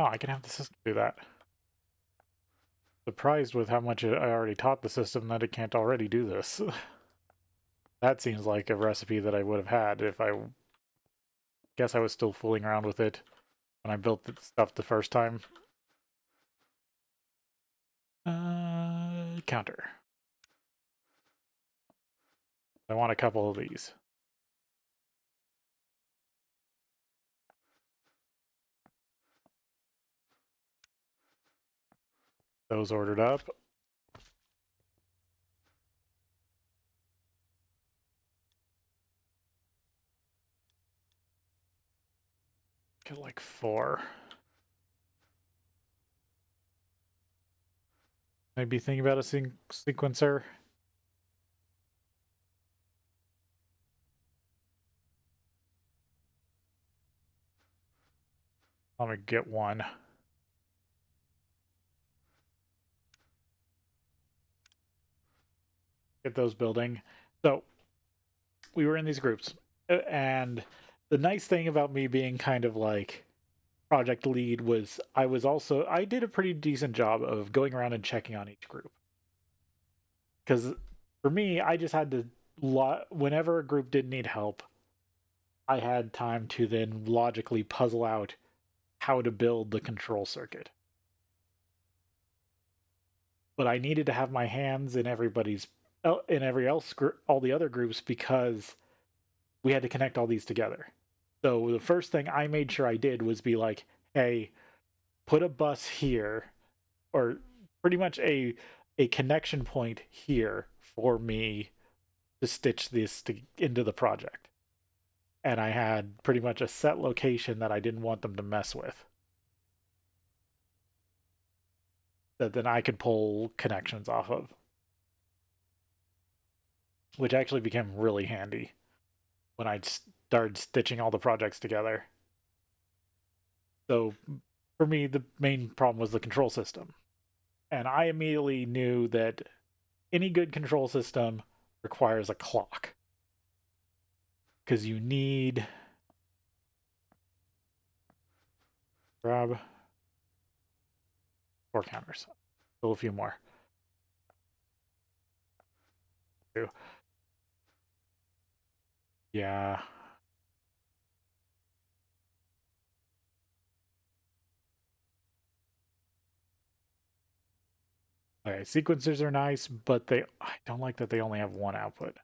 Oh, I can have the system do that. Surprised with how much I already taught the system that it can't already do this. That seems like a recipe that I would have had if I guess I was still fooling around with it when I built the stuff the first time. Counter. I want a couple of these. Those ordered up. Get like 4. Maybe think about a sequencer. Let me get 1. Get those building. So we were in these groups, and the nice thing about me being kind of like project lead was I did a pretty decent job of going around and checking on each group. Because for me, I just had to, whenever a group did need help, I had time to then logically puzzle out how to build the control circuit. But I needed to have my hands in all the other groups, because we had to connect all these together. So the first thing I made sure I did was be like, hey, put a bus here, or pretty much a connection point here for me to stitch this into the project. And I had pretty much a set location that I didn't want them to mess with, that then I could pull connections off of, which actually became really handy when I started stitching all the projects together. So for me, the main problem was the control system. And I immediately knew that any good control system requires a clock, because you need grab 4 counters. Still a few more. Yeah. Okay, sequencers are nice, but I don't like that they only have 1 output.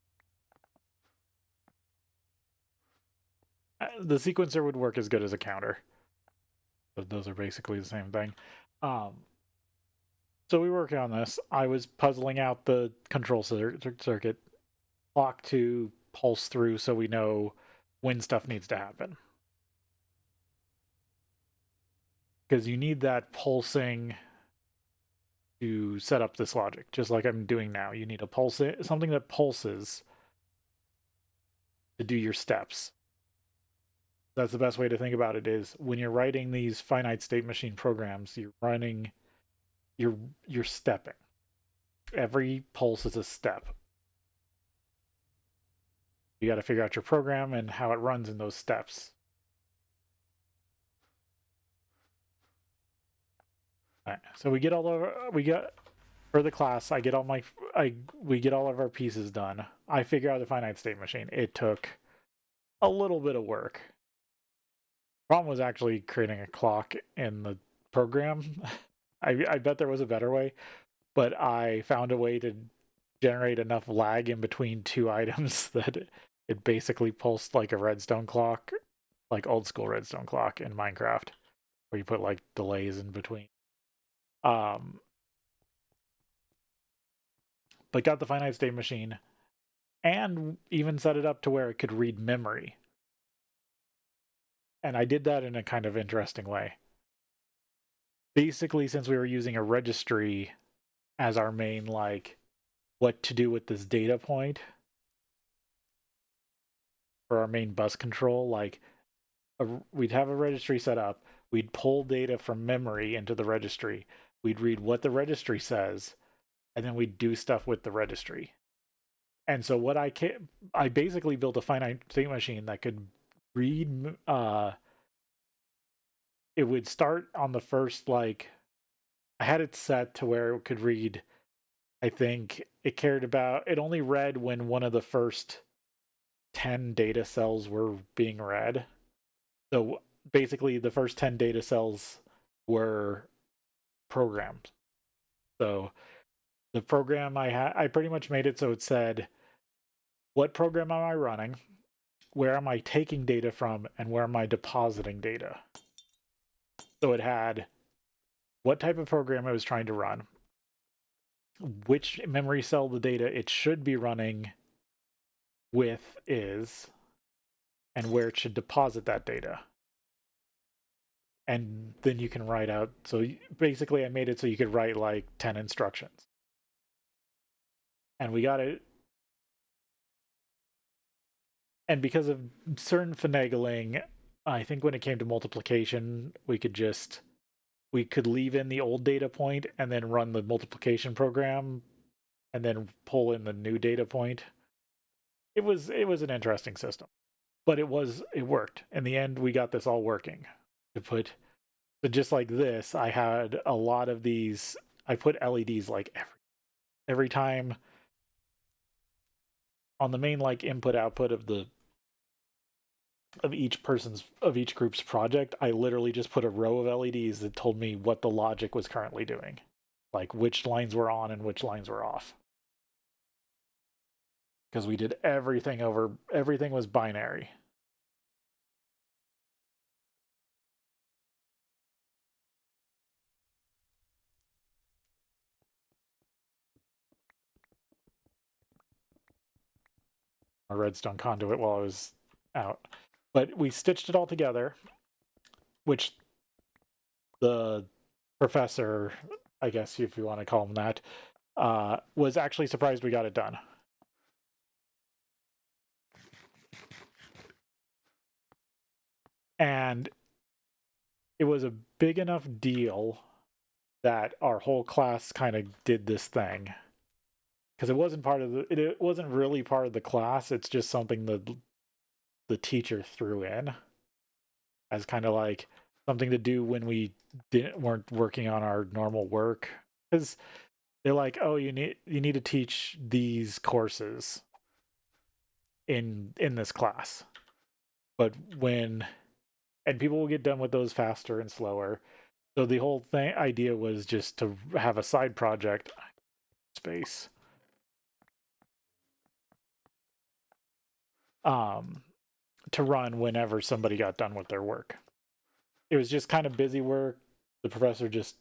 The sequencer would work as good as a counter, but those are basically the same thing. So we were working on this. I was puzzling out the control circuit, clock to pulse through so we know when stuff needs to happen. Because you need that pulsing to set up this logic, just like I'm doing now. You need something that pulses to do your steps. That's the best way to think about it, is when you're writing these finite state machine programs, you're stepping. Every pulse is a step. You got to figure out your program and how it runs in those steps. All right, so we get for the class, we get all of our pieces done. I figure out the finite state machine. It took a little bit of work. Problem was actually creating a clock in the program. I bet there was a better way, but I found a way to generate enough lag in between 2 items that it basically pulsed like a redstone clock, like old school redstone clock in Minecraft, where you put like delays in between. But got the finite state machine, and even set it up to where it could read memory. And I did that in a kind of interesting way. Basically, since we were using a registry as our main, like, what to do with this data point for our main bus control, like, we'd have a registry set up, we'd pull data from memory into the registry, we'd read what the registry says, and then we'd do stuff with the registry. And so what I basically built a finite state machine that could read it would start on the first, like, I had it set to where it could read, I think it only read when one of the first 10 data cells were being read. So basically, the first 10 data cells were programs. So the program I pretty much made it so it said, what program am I running? Where am I taking data from? And where am I depositing data? So it had what type of program I was trying to run, which memory cell the data it should be running with is, and where it should deposit that data. And then you can write out. So basically, I made it so you could write like 10 instructions. And we got it. And because of certain finagling, I think when it came to multiplication, we could leave in the old data point and then run the multiplication program and then pull in the new data point. It was an interesting system, but it worked. In the end, we got this all working. So just like this, I had a lot of these. I put LEDs like every time on the main like input output of each group's project. I literally just put a row of LEDs that told me what the logic was currently doing, like which lines were on and which lines were off. Because we did everything was binary. A redstone conduit while I was out. But we stitched it all together, which the professor, I guess if you want to call him that, was actually surprised we got it done. And it was a big enough deal that our whole class kind of did this thing. Because it wasn't really part of the class, it's just something that the teacher threw in as kind of like something to do when we weren't working on our normal work. Because they're like, oh, you need to teach these courses in this class. But and people will get done with those faster and slower. So the whole idea was just to have a side project space. To run whenever somebody got done with their work. It was just kind of busy work. The professor just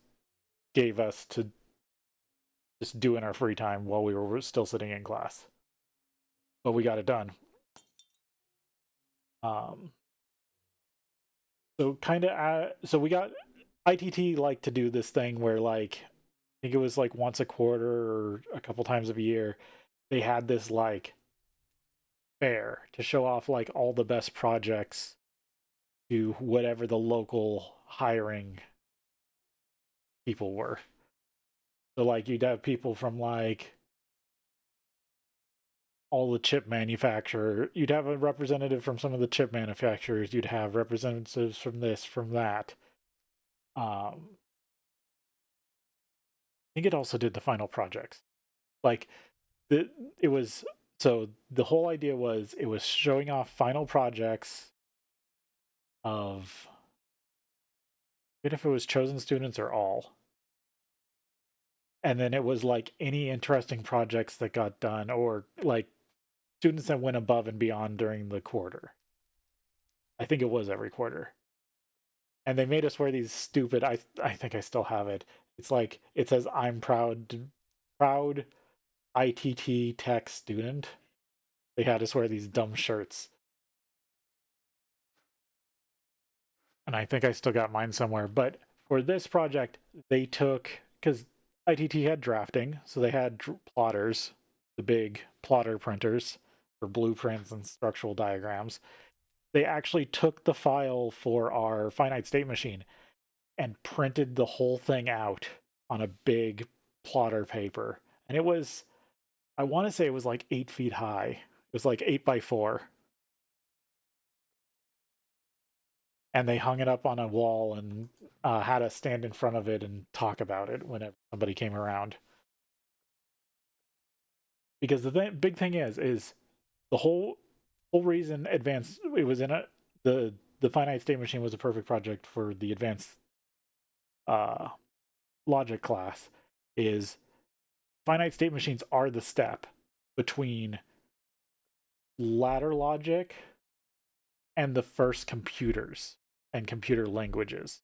gave us to just do in our free time while we were still sitting in class. But we got it done. So kind of, so we got ITT like to do this thing where like I think it was like once a quarter or a couple times a year, they had this like fair to show off like all the best projects to whatever the local hiring people were. So like you'd have people from like all the chip manufacturer. You'd have a representative from some of the chip manufacturers. You'd have representatives from this, from that. I think it also did the final projects. Like it was so the whole idea was it was showing off final projects of even if it was chosen students or all. And then it was like any interesting projects that got done or like students that went above and beyond during the quarter. I think it was every quarter. And they made us wear these stupid I think I still have it. It's like it says I'm proud ITT tech student. They had us wear these dumb shirts. And I think I still got mine somewhere. But for this project, they took, because ITT had drafting, so they had plotters, the big plotter printers for blueprints and structural diagrams. They actually took the file for our finite state machine and printed the whole thing out on a big plotter paper. And it was, I want to say it was like 8 feet high. It was like 8 by 4. and they hung it up on a wall and had us stand in front of it and talk about it whenever somebody came around. Because the big thing is the whole reason advanced it was in a the finite state machine was a perfect project for the advanced uh, logic class. Is finite state machines are the step between ladder logic and the first computers and computer languages.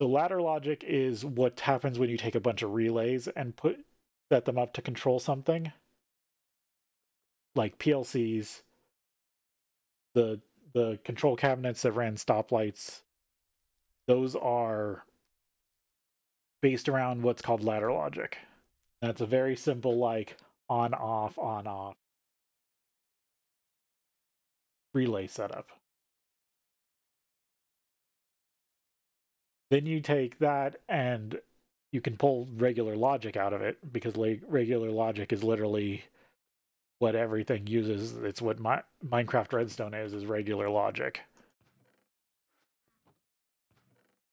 The ladder logic is what happens when you take a bunch of relays and set them up to control something, like PLCs, the the control cabinets that ran stoplights. Those are based around what's called ladder logic. That's a very simple, like on off relay setup. Then you take that and you can pull regular logic out of it, because regular logic is literally what everything uses. It's what Minecraft Redstone is regular logic.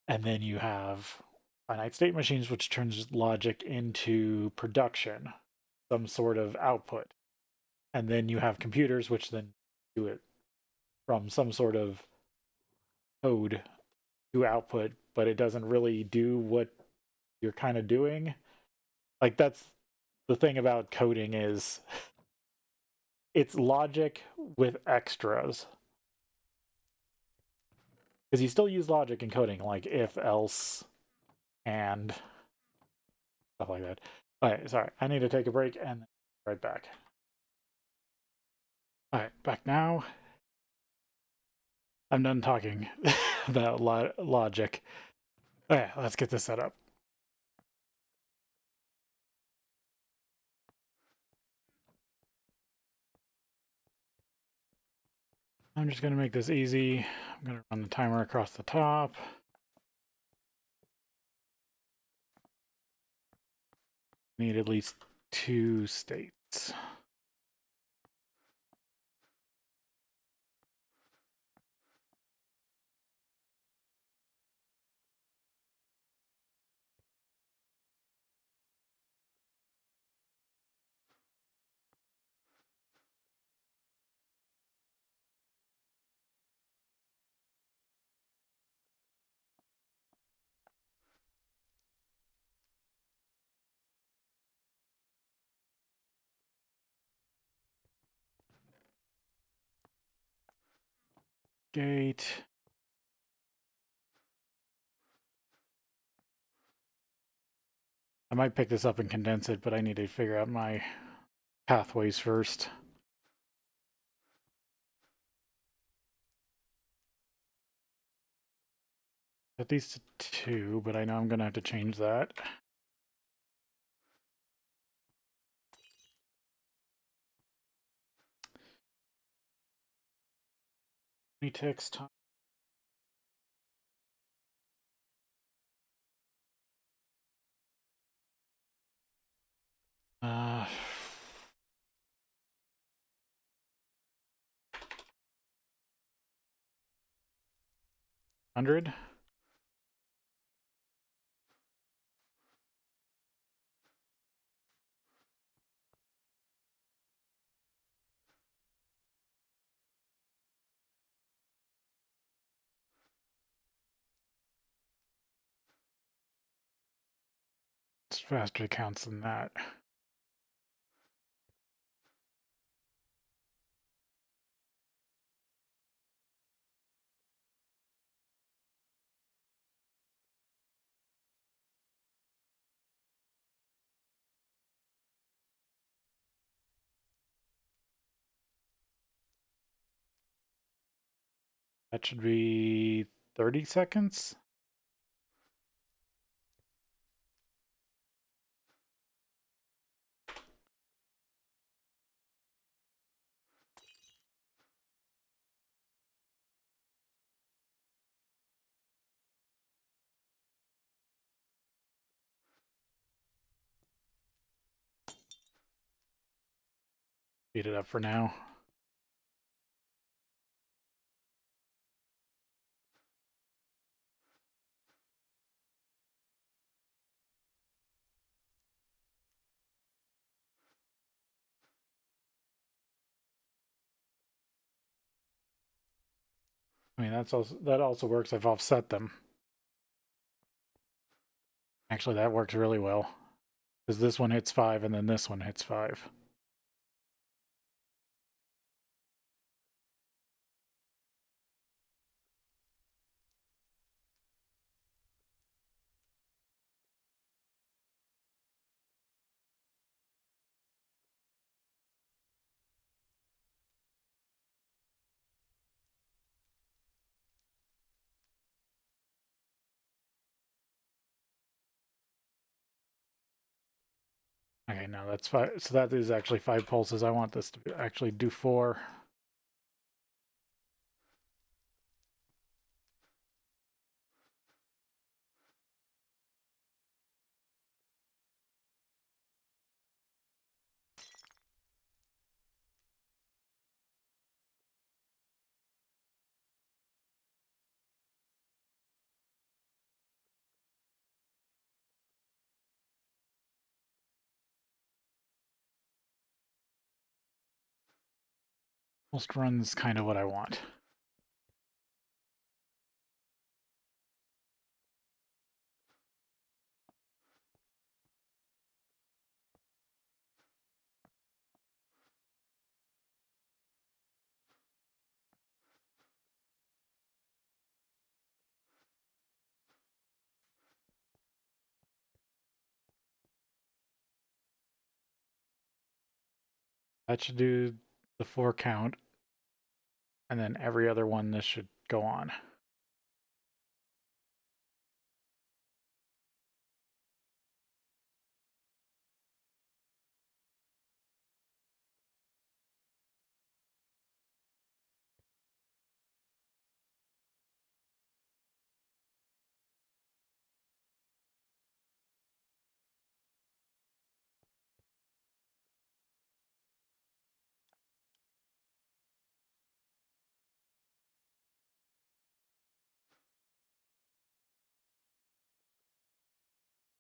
And then you have finite state machines, which turns logic into production, some sort of output. And then you have computers, which then do it from some sort of code to output, but it doesn't really do what you're kind of doing. Like, that's the thing about coding, is it's logic with extras. Because you still use logic in coding, like if, else, and stuff like that. All right, sorry, I need to take a break and right back. All right, back now. I'm done talking about logic. All right, let's get this set up. I'm just going to make this easy. I'm going to run the timer across the top. Need at least 2 states. Gate. I might pick this up and condense it, but I need to figure out my pathways first. Set these to 2, but I know I'm going to have to change that. Any text time. Uh, 100. It's faster counts than that. That should be 30 seconds. Speed it up for now. I mean, that also works. I've offset them. Actually, that works really well. Because this one hits 5 and then this one hits 5. Okay, now that's 5. So that is actually 5 pulses. I want this to actually do 4. Most runs kind of what I want. That should do the 4 count. And then every other one, this should go on.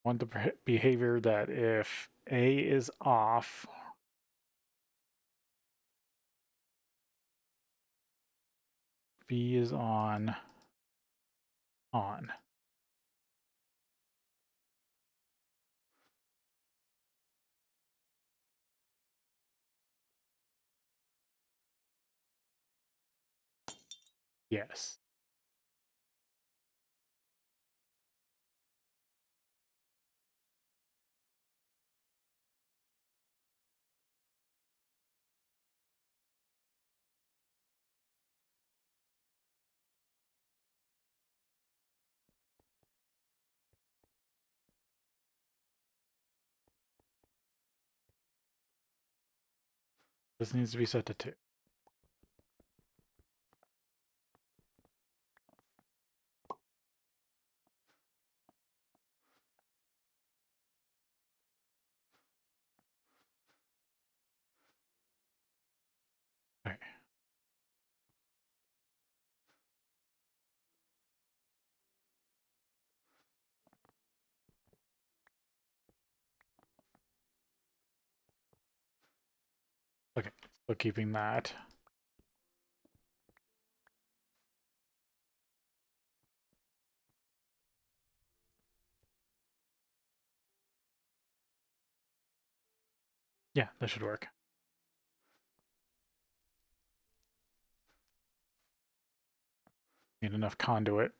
Want the behavior that if A is off, B is on. Yes. This needs to be set to 2. Okay. Okay, so keeping that. Yeah, that should work. Need enough conduit.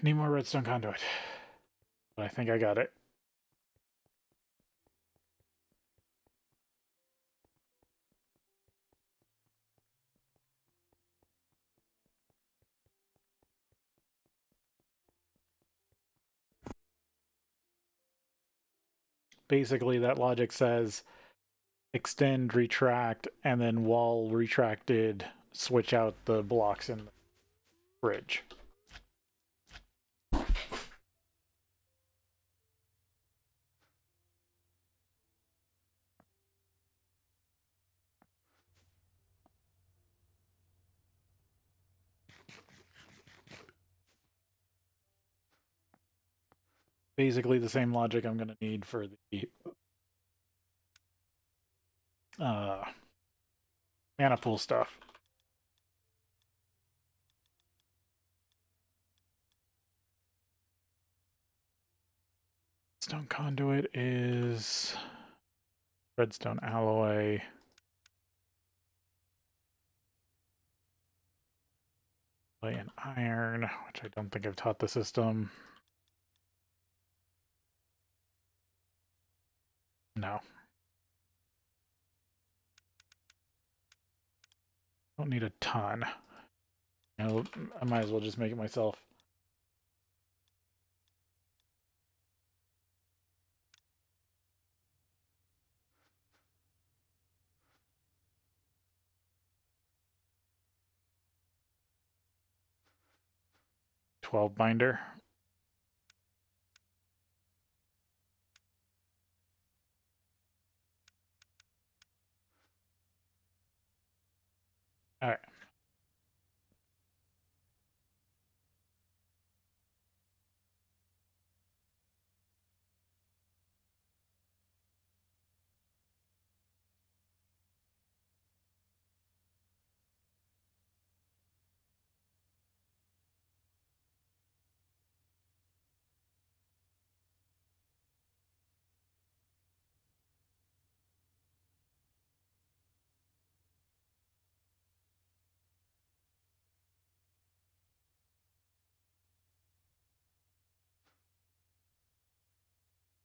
Need more redstone conduit. But I think I got it. Basically, that logic says extend, retract, and then while retracted, switch out the blocks in the bridge. basically the same logic I'm going to need for the mana pool stuff. Stone conduit is redstone alloy. And iron, which I don't think I've taught the system. No. Don't need a ton. You know, I might as well just make it myself. $12 binder. All right.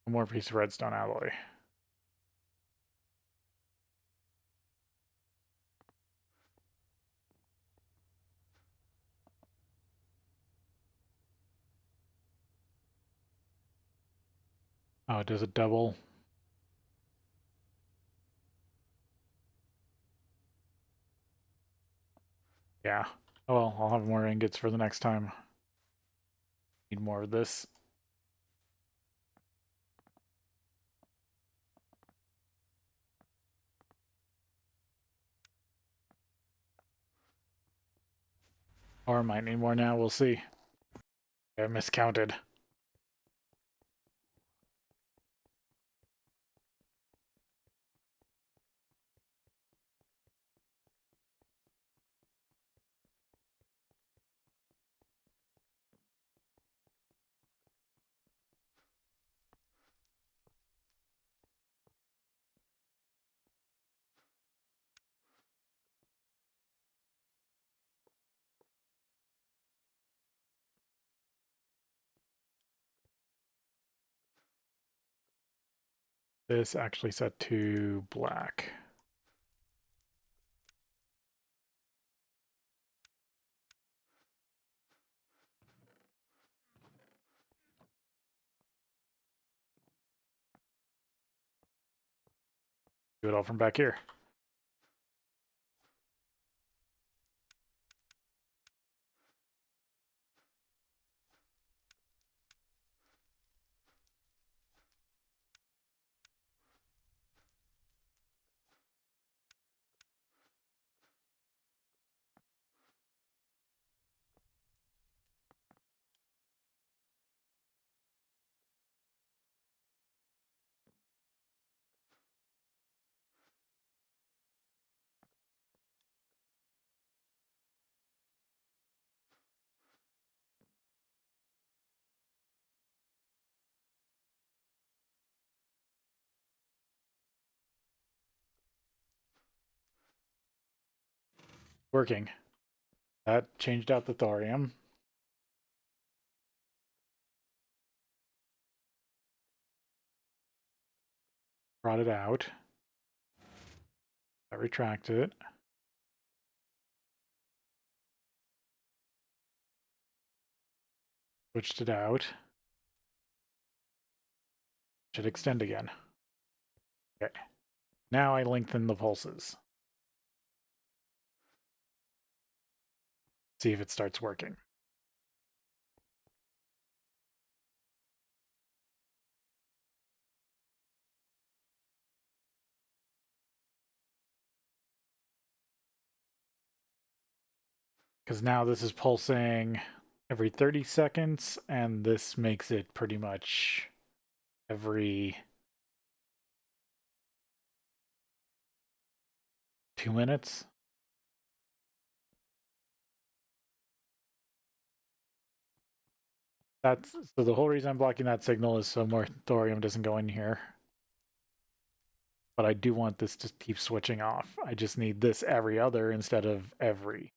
One more piece of redstone alloy. Oh, does it double? Yeah. Oh well, I'll have more ingots for the next time. Need more of this. Or I might need more now, we'll see. I miscounted. This actually set to black. Do it all from back here. Working. That changed out the thorium. Brought it out. I retracted it. Switched it out. Should extend again. Okay. Now I lengthen the pulses. See if it starts working. Because now this is pulsing every 30 seconds, and this makes it pretty much every 2 minutes. That's so the whole reason I'm blocking that signal is so more thorium doesn't go in here. But I do want this to keep switching off. I just need this every other instead of every.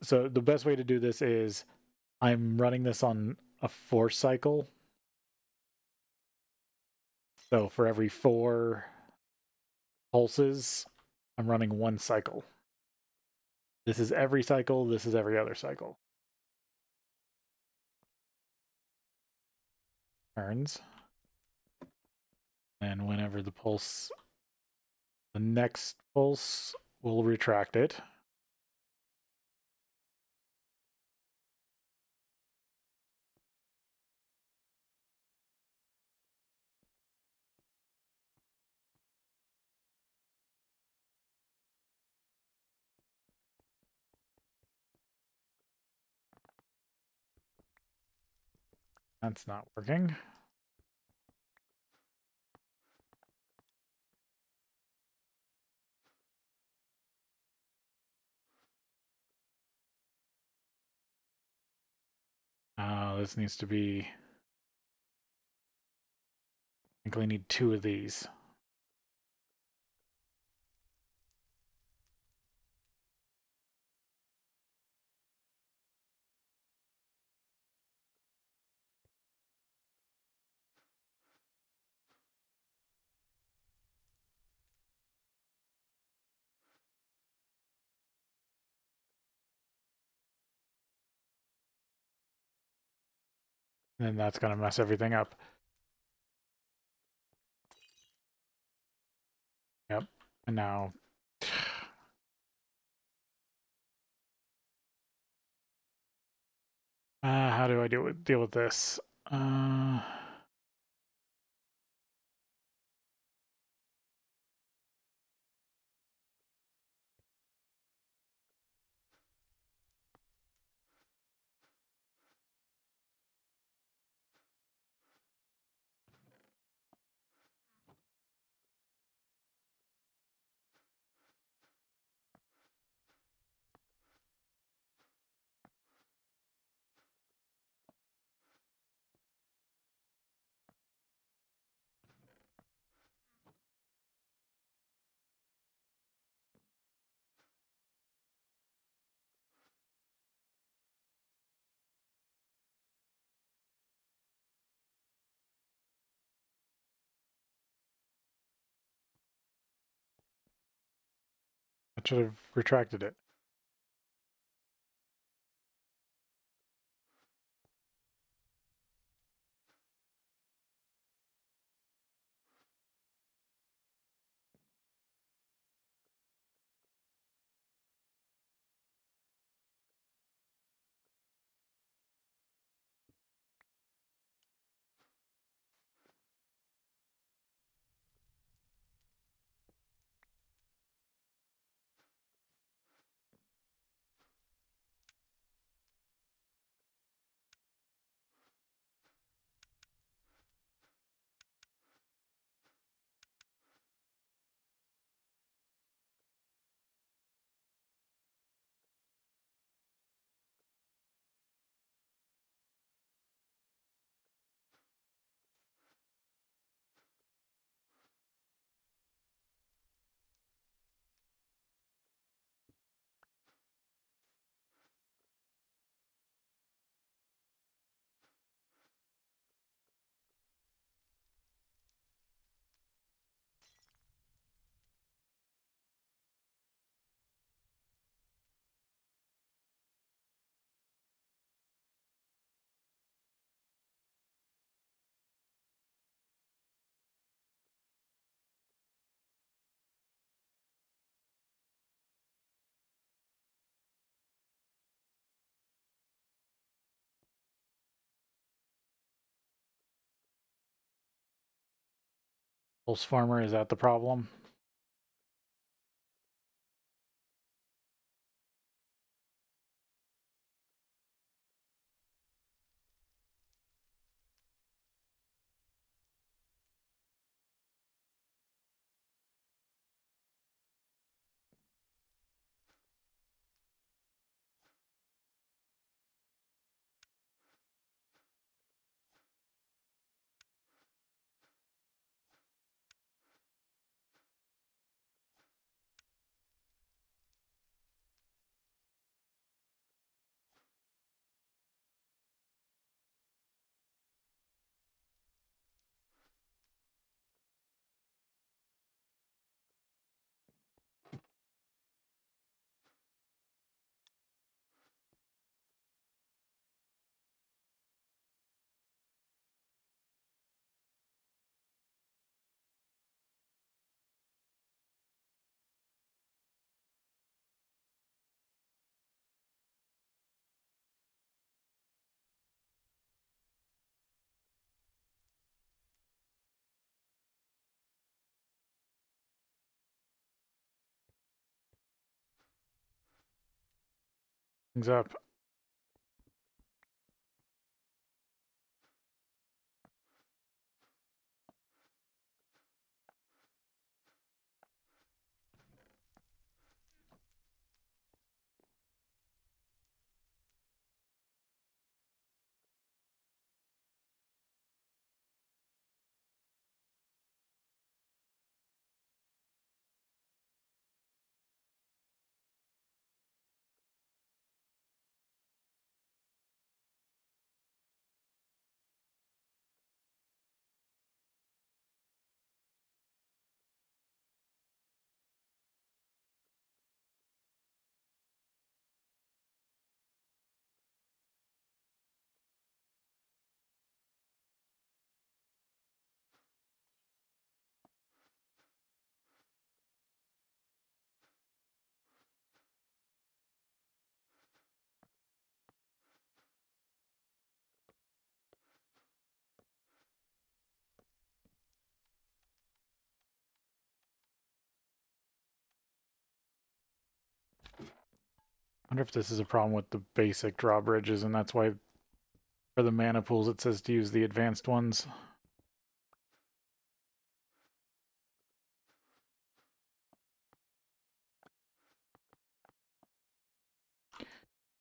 So the best way to do this is I'm running this on a 4 cycle. So for every 4 pulses, I'm running 1 cycle. This is every cycle, this is every other cycle. Turns. And whenever the next pulse will retract it. That's not working. This needs to be, I think we need 2 of these. And that's going to mess everything up. Yep. And now how do I deal with this? I should have retracted it. Pulse farmer, is that the problem? things up. I wonder if this is a problem with the basic drawbridges, and that's why for the mana pools it says to use the advanced ones.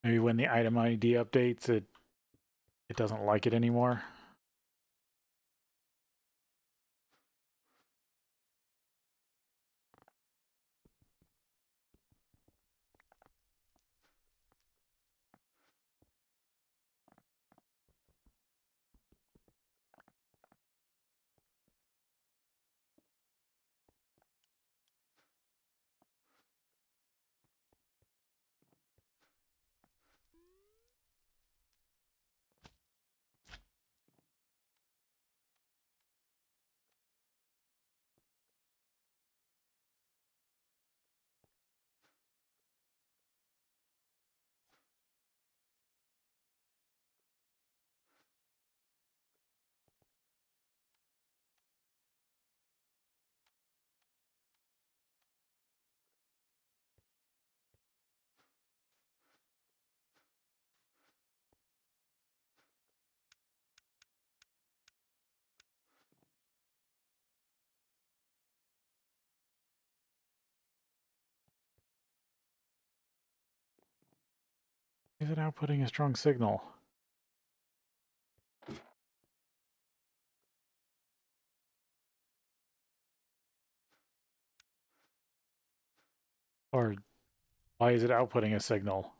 Maybe when the item ID updates, it doesn't like it anymore. Is it outputting a strong signal? Or why is it outputting a signal?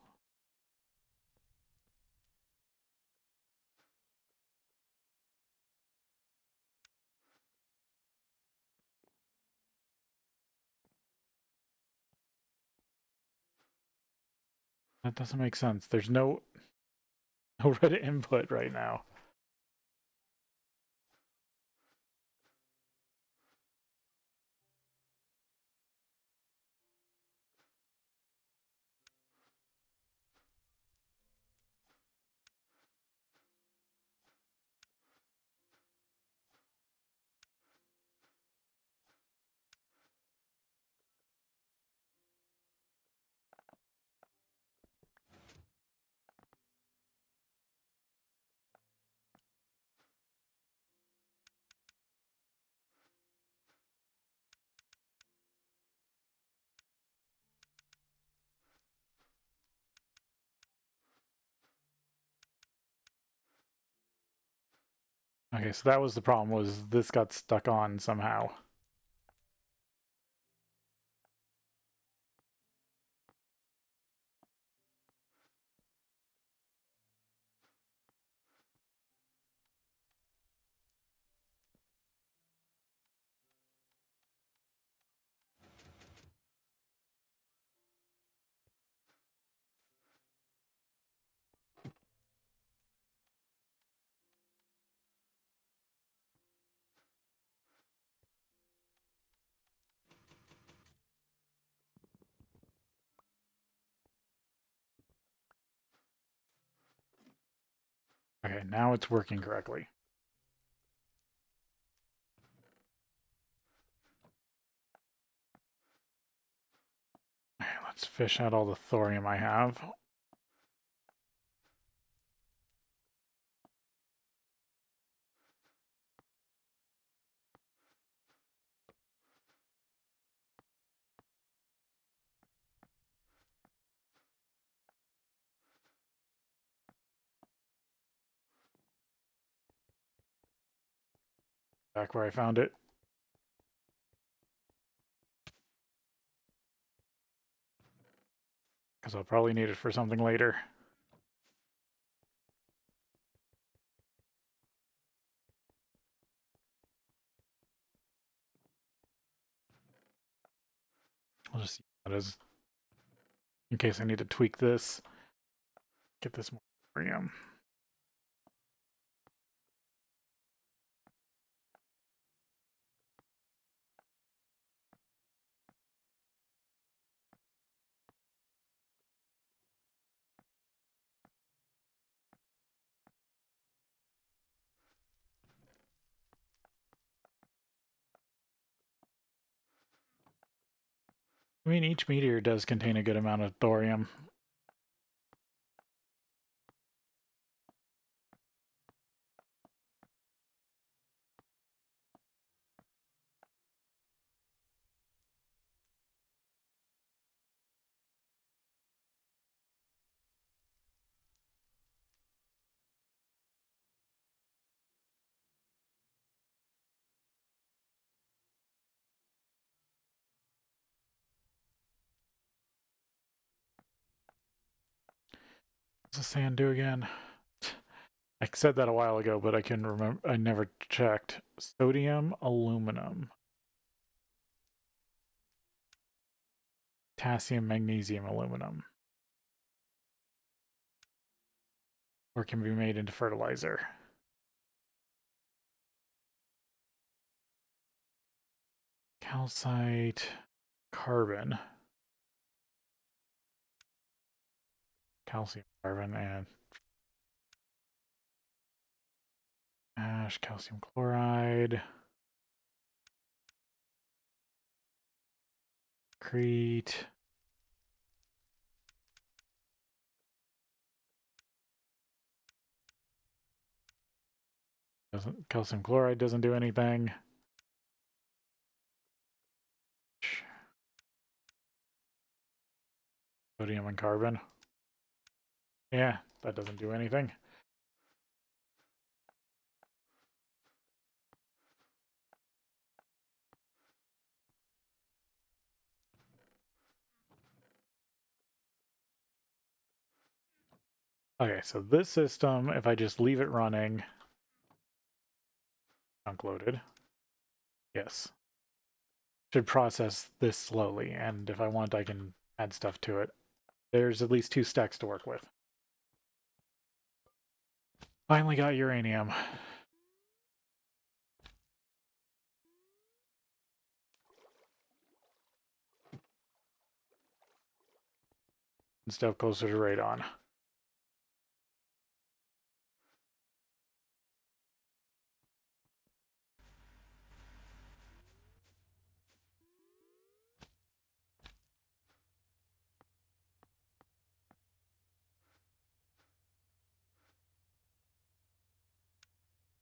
That doesn't make sense. There's no red input right now. Okay, so that was the problem, was this got stuck on somehow. Okay, now it's working correctly. Okay, let's fish out all the thorium I have. back where I found it. Because I'll probably need it for something later. I'll just use that as in case I need to tweak this. Get this more thorium. I mean, each meteor does contain a good amount of thorium. What's the sand do again? I said that a while ago, but I can remember. I never checked. Sodium, aluminum, potassium, magnesium, aluminum, or can be made into fertilizer. Calcite, carbon, calcium, carbon, and ash, calcium chloride, crete. Calcium chloride doesn't do anything. Sodium and carbon. Yeah, that doesn't do anything. Okay, so this system, if I just leave it running, chunk loaded, yes, should process this slowly, and if I want, I can add stuff to it. There's at least 2 stacks to work with. Finally got uranium. Step closer to radon.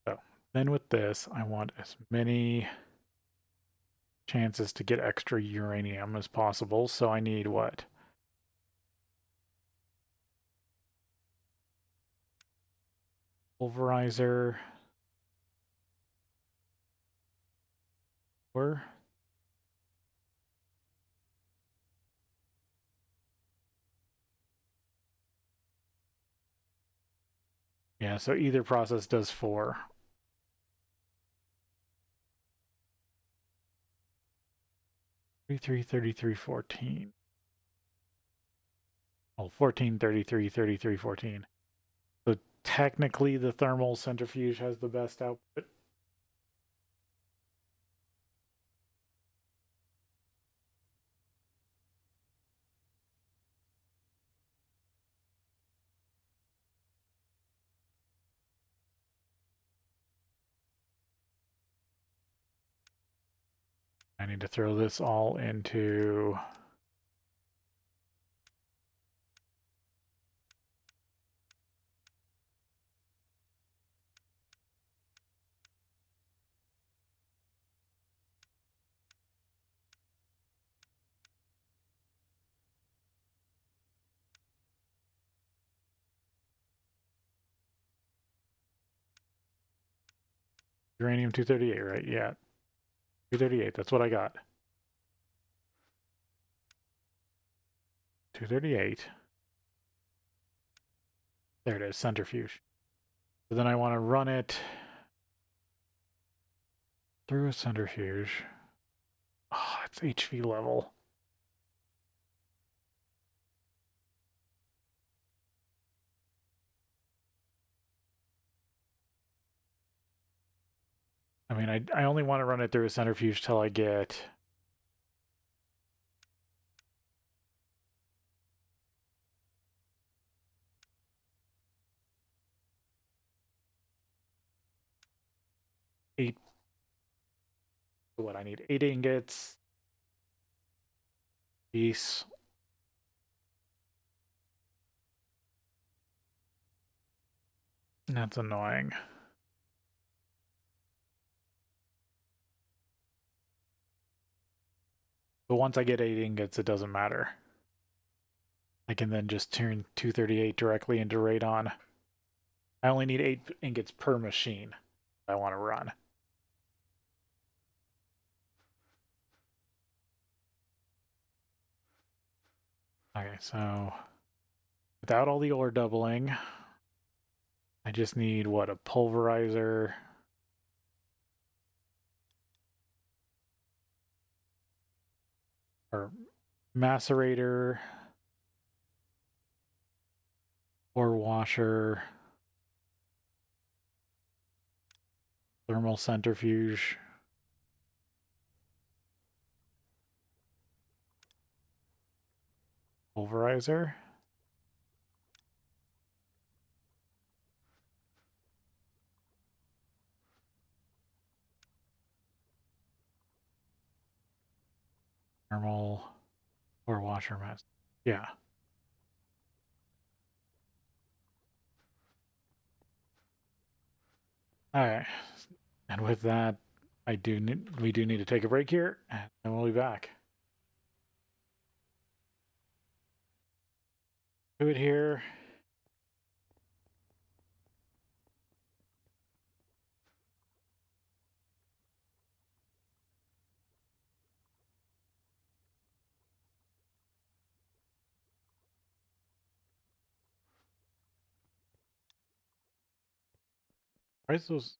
So then with this, I want as many chances to get extra uranium as possible. So I need what? Pulverizer. Or yeah, so either process does 4. 33, 33, 14. Oh, 14, 33, 33, 14. So technically the thermal centrifuge has the best output. I need to throw this all into Uranium-238, right? Yeah. 238, that's what I got. 238. There it is, centrifuge. So then I want to run it through a centrifuge. Oh, it's HV level. I mean, I only want to run it through a centrifuge till I get... eight... What, I need 8 ingots. Piece. That's annoying. But once I get 8 ingots, it doesn't matter. I can then just turn 238 directly into radon. I only need 8 ingots per machine I want to run. Okay, so without all the ore doubling, I just need, what, a pulverizer, or macerator, ore washer, thermal centrifuge, pulverizer. Thermal ore washer mass. Yeah. Alright. And with that, we do need to take a break here, and then we'll be back. Do it here. Why is those?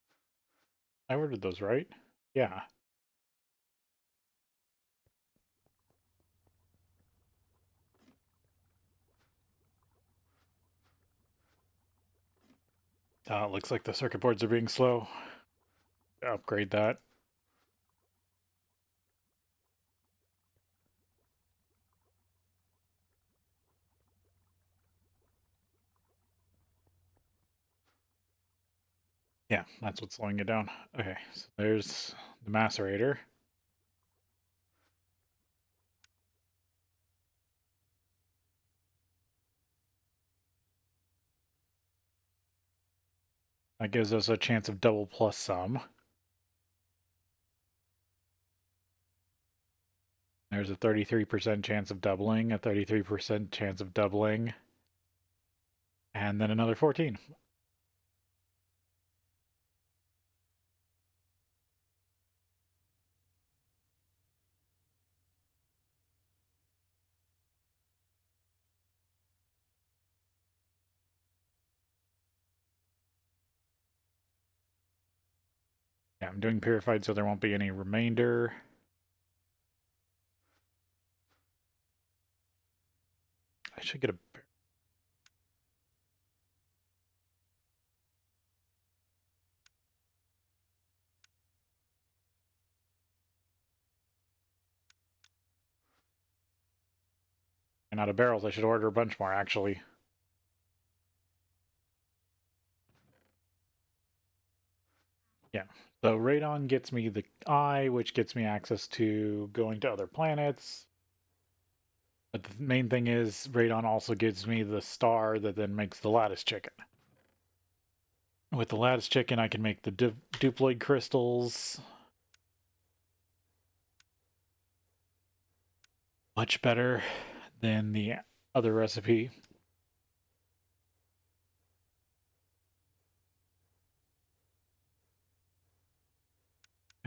I ordered those, right? Yeah. It looks like the circuit boards are being slow. Upgrade that. Yeah, that's what's slowing it down. Okay, so there's the macerator. That gives us a chance of double plus some. There's a 33% chance of doubling, a 33% chance of doubling, and then another 14. Yeah, I'm doing purified so there won't be any remainder. I should get a... And out of barrels, I should order a bunch more, actually. Yeah, so radon gets me the eye, which gets me access to going to other planets. But the main thing is, radon also gives me the star that then makes the lattice chicken. With the lattice chicken, I can make the duploid crystals. Much better than the other recipe.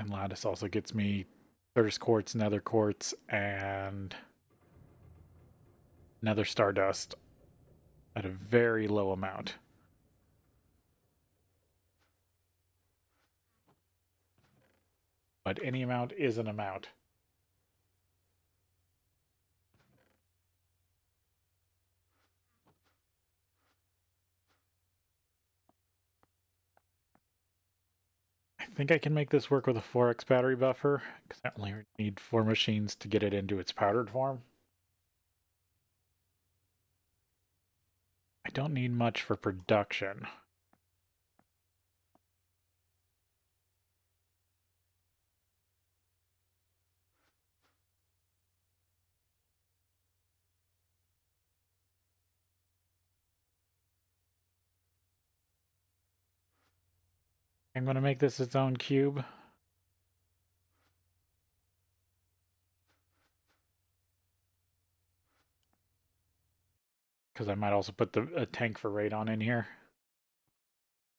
And lattice also gets me thirst quartz, nether quartz, and nether stardust at a very low amount. But any amount is an amount. I think I can make this work with a 4x battery buffer, because I only need 4 machines to get it into its powdered form. I don't need much for production. I'm going to make this its own cube. Because I might also put a tank for radon in here.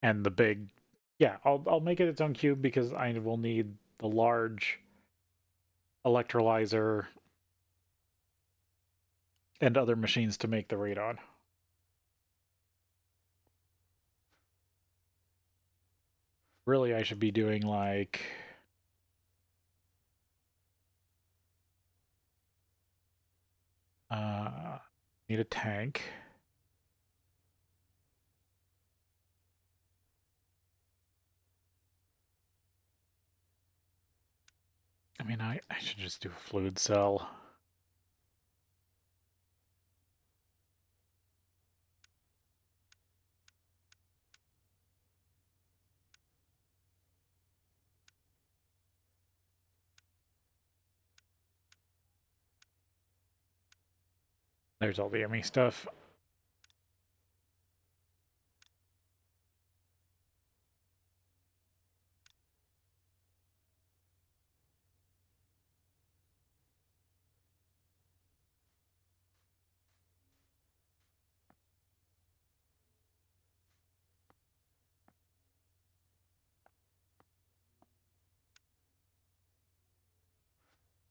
And the big... Yeah, I'll make it its own cube because I will need the large electrolyzer and other machines to make the radon. Really, I should be doing like... need a tank. I mean, I should just do a fluid cell. There's all the yummy stuff.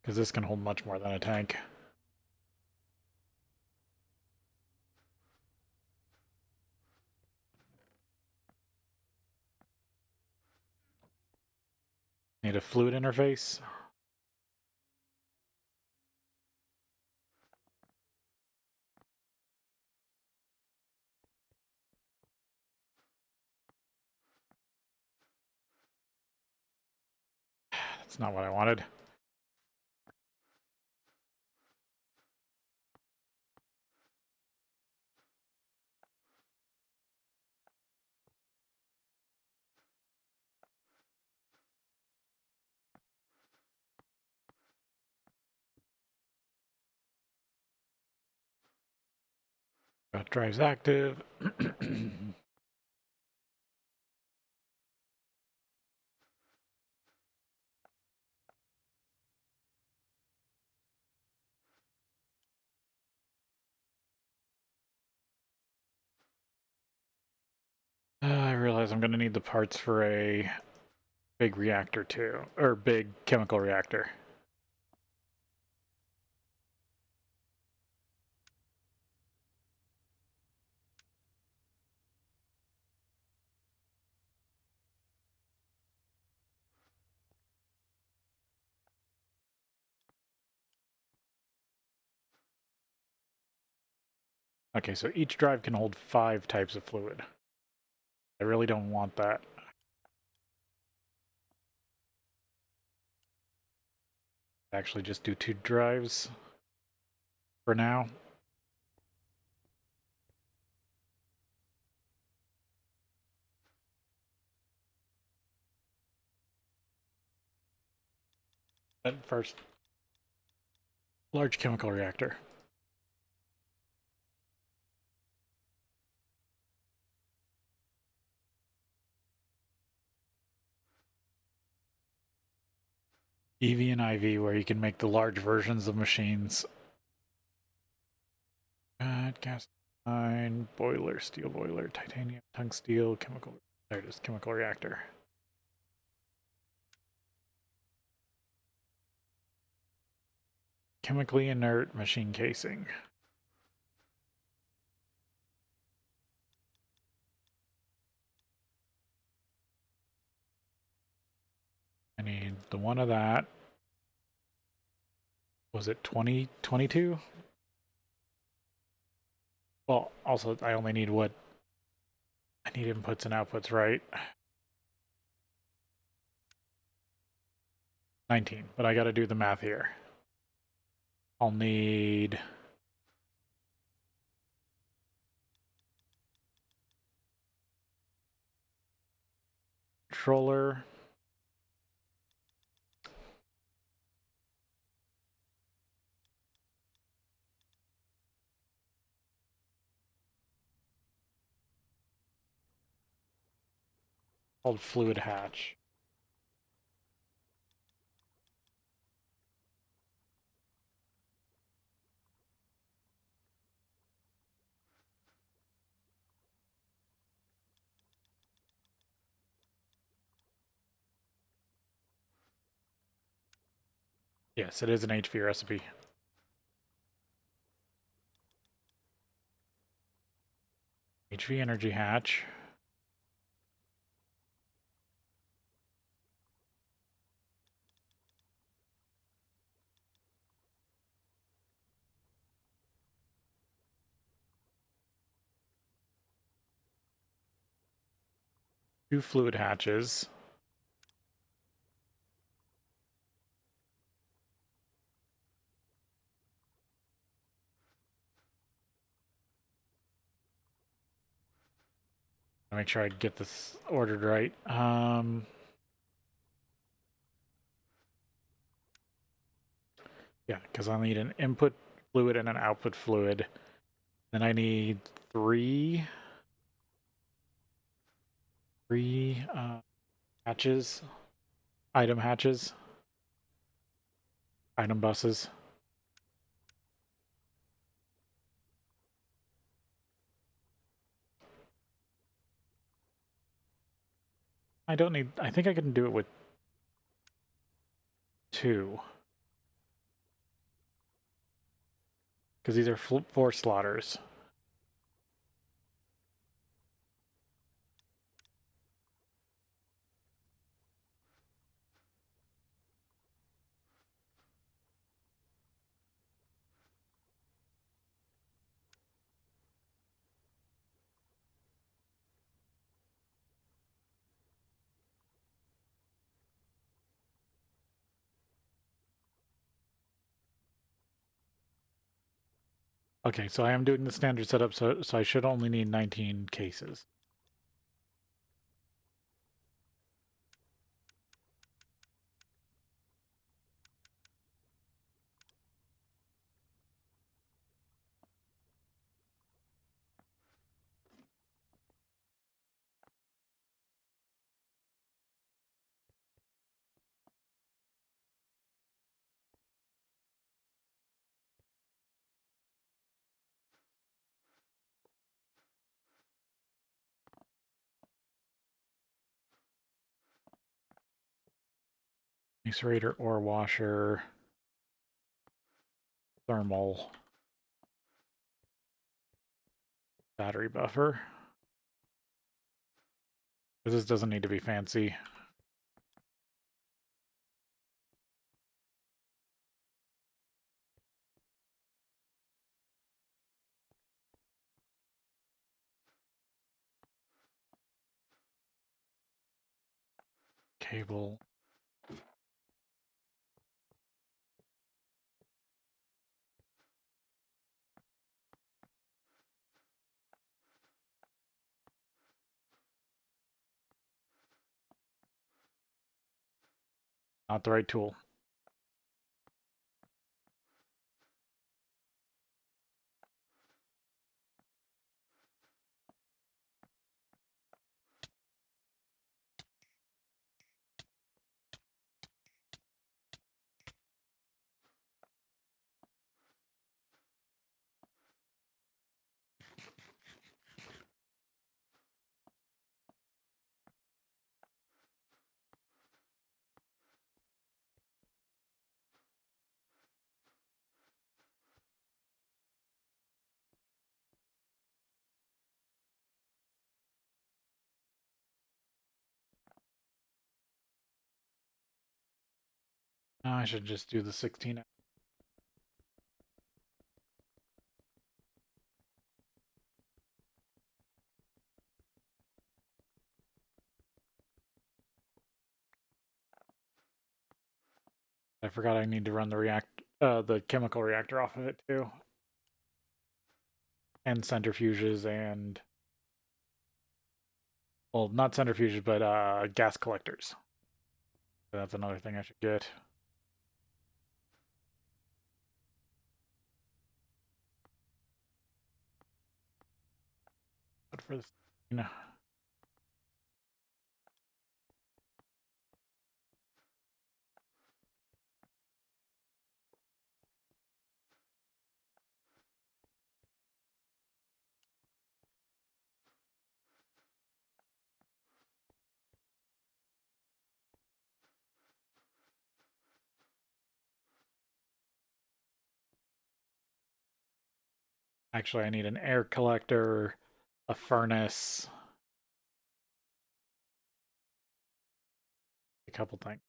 Because this can hold much more than a tank. Need a fluid interface. That's not what I wanted. Drive's active. I realize I'm going to need the parts for a big reactor too, or big chemical reactor. Okay, so each drive can hold 5 types of fluid. I really don't want that. Actually just do 2 drives for now. But first, large chemical reactor. EV and IV, where you can make the large versions of machines. Cast iron, boiler, steel boiler, titanium, tungsteel, chemical. There it is, chemical reactor. chemically inert machine casing. I need the one of that. Was it 2022? Well, also, I only need what? I need inputs and outputs, right? 19, but I gotta do the math here. I'll need controller, called fluid hatch. Yes, it is an HV recipe. HV energy hatch. Two fluid hatches. I'll make sure I get this ordered right. Yeah, because I'll need an input fluid and an output fluid. Then I need three hatches, item hatches, item buses. I don't need, I think I can do it with two. Because these are 4 slaughters. Okay, so I am doing the standard setup, so I should only need 19 cases. Macerator, ore washer, thermal, battery buffer. This doesn't need to be fancy. Cable. Not the right tool. I should just do the 16. I forgot I need to run the chemical reactor off of it too, and centrifuges and, well, not centrifuges, but gas collectors. So that's another thing I should get. But for this, actually, I need an air collector, a furnace, a couple things.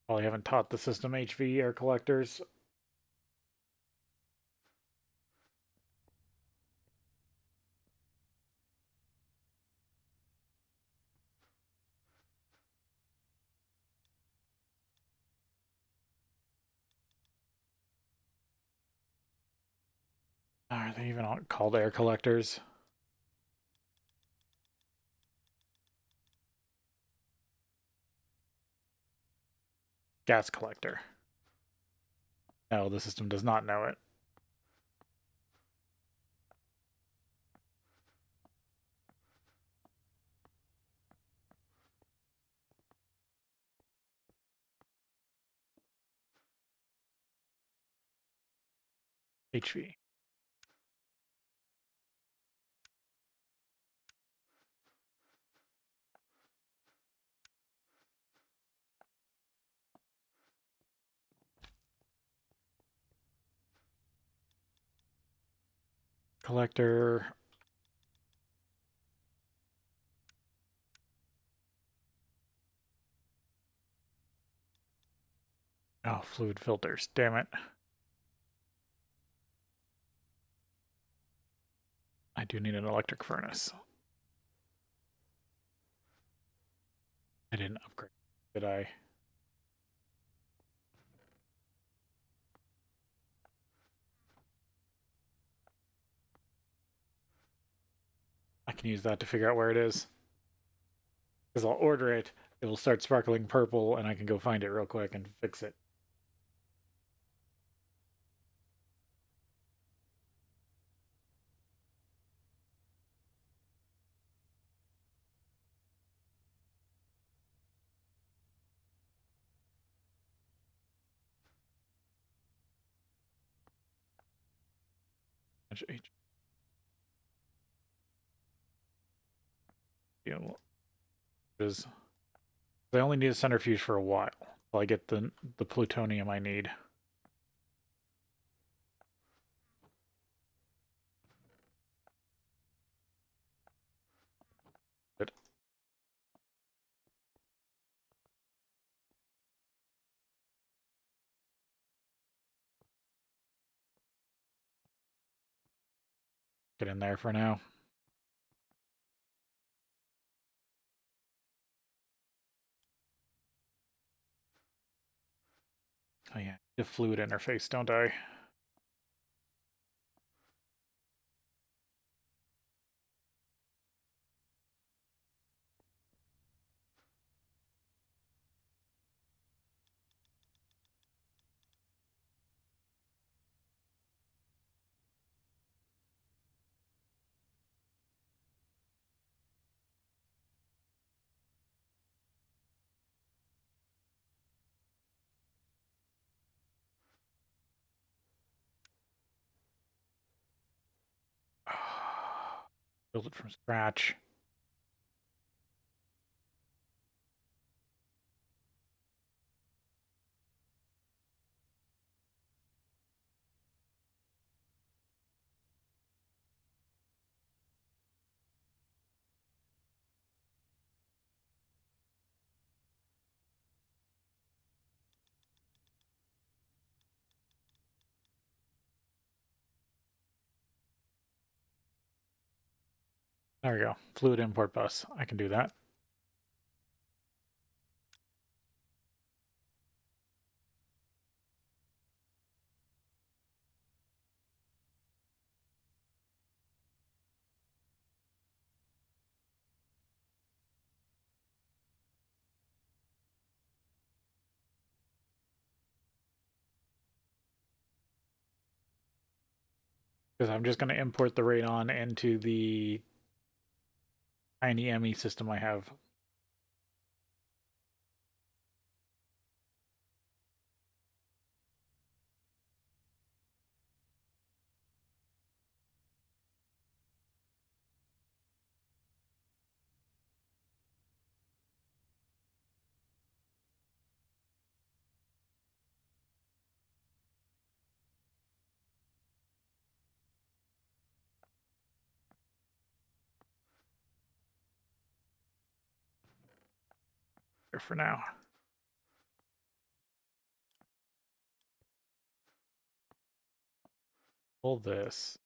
Probably haven't taught the system HV air collectors. Are they even called air collectors? Gas collector. No, the system does not know it. HV. Collector. Oh, fluid filters. Damn it. I do need an electric furnace. I didn't upgrade. Did I? I can use that to figure out where it is. Because I'll order it, it will start sparkling purple, and I can go find it real quick and fix it. Is I only need a centrifuge for a while till I get the plutonium I need. Good. Get in there for now. Oh yeah, the fluid interface, don't I? Build it from scratch. There we go. Fluid import bus. I can do that. Because I'm just going to import the radon into the tiny ME system I have. Here for now. Pull this.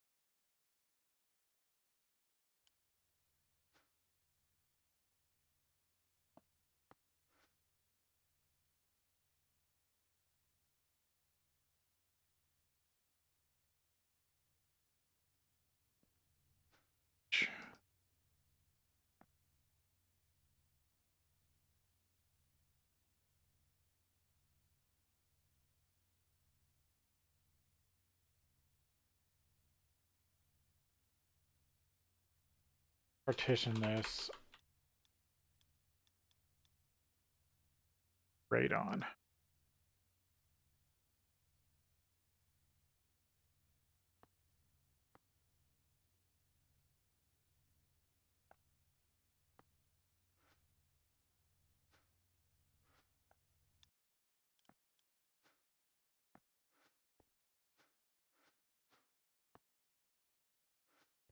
Partition this. Radon.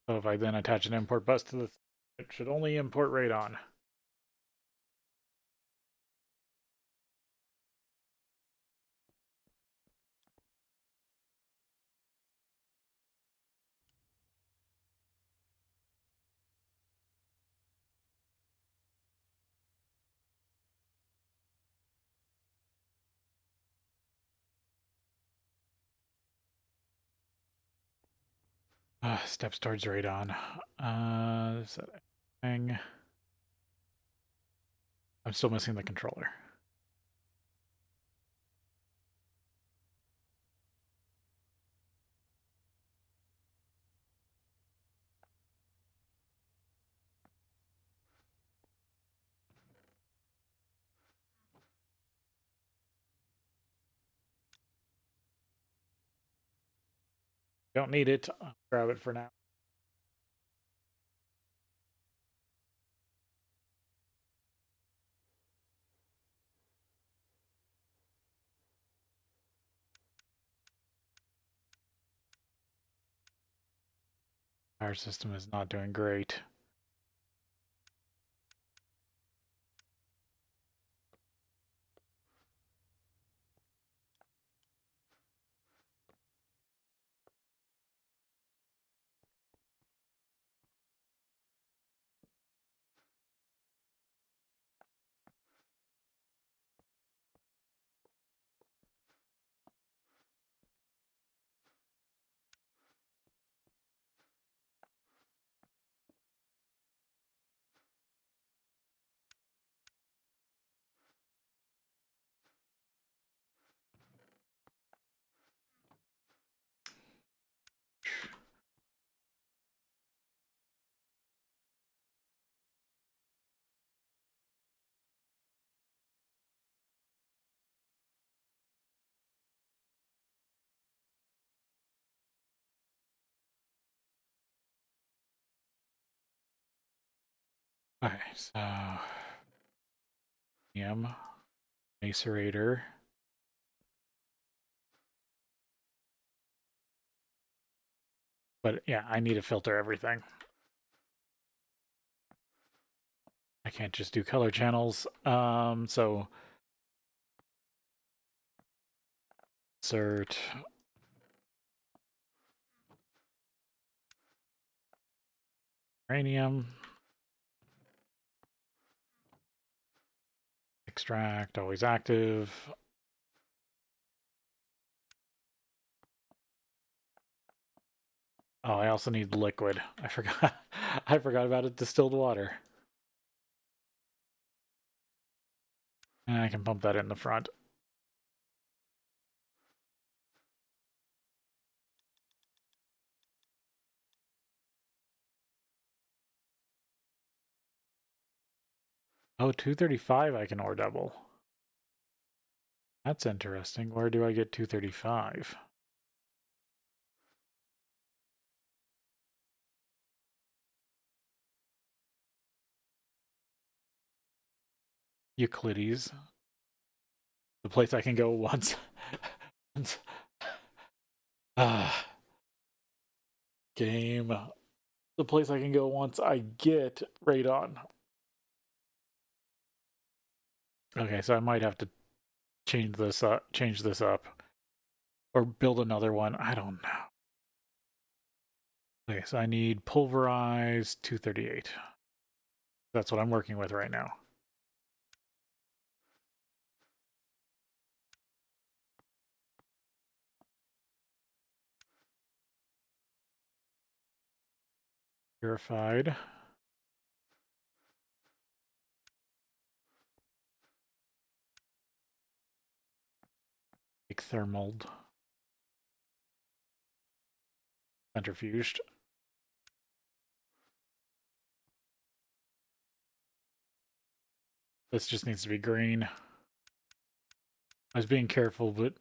So if I then attach an import bus to this, it should only import radon. Steps towards radon. Is that thing? I'm still missing the controller. Don't need it. I'll grab it for now. Our system is not doing great. Okay, so macerator. But yeah, I need to filter everything. I can't just do color channels. So insert uranium. Extract, always active. Oh, I also need liquid. I forgot. I forgot about it. Distilled water. And I can pump that in the front. Oh, 235 I can ore double. That's interesting. Where do I get 235? Euclides. The place I can go once. Game. The place I can go once I get radon. Okay, so I might have to change this up. Or build another one. I don't know. Okay, so I need pulverized 238. That's what I'm working with right now. Purified. Thermaled. Centrifuged. This just needs to be green. I was being careful, but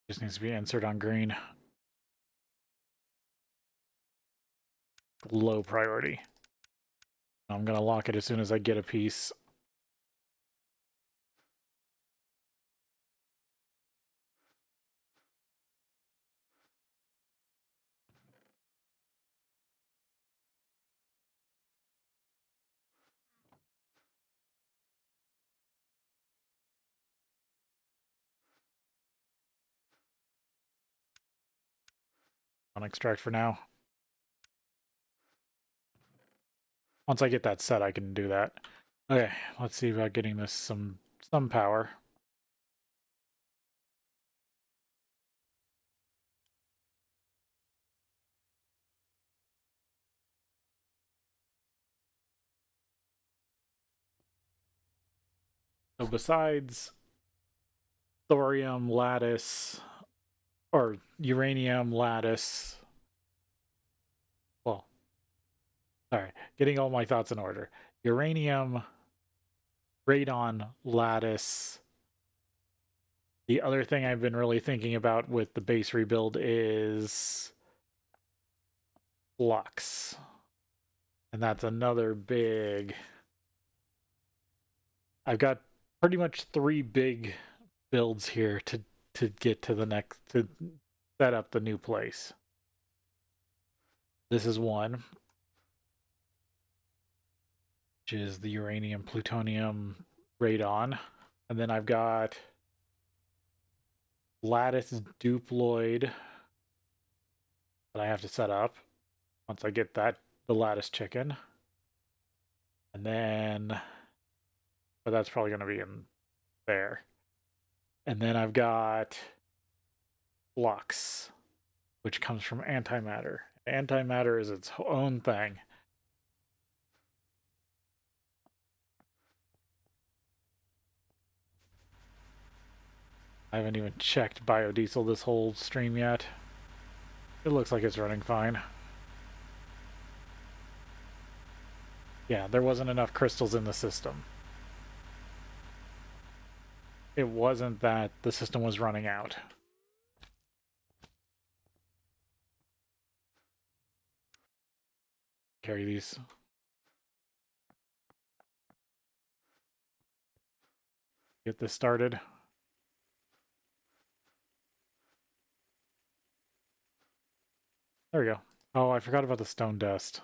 just needs to be insert on green. Low priority. I'm gonna lock it as soon as I get a piece. On extract for now. Once I get that set, I can do that. Okay, let's see about getting this some power. So besides thorium lattice or uranium lattice, well, sorry, getting all my thoughts in order. Uranium, radon, lattice. The other thing I've been really thinking about with the base rebuild is flux. And that's another big... I've got pretty much 3 big builds here to get to the next, to set up the new place. This is one, which is the uranium plutonium radon. And then I've got lattice duploid that I have to set up once I get that, the lattice chicken. And then, but that's probably going to be in there. And then I've got flux, which comes from antimatter. Antimatter is its own thing. I haven't even checked biodiesel this whole stream yet. It looks like it's running fine. Yeah, there wasn't enough crystals in the system. It wasn't that the system was running out. Carry these. Get this started. There we go. Oh, I forgot about the stone dust.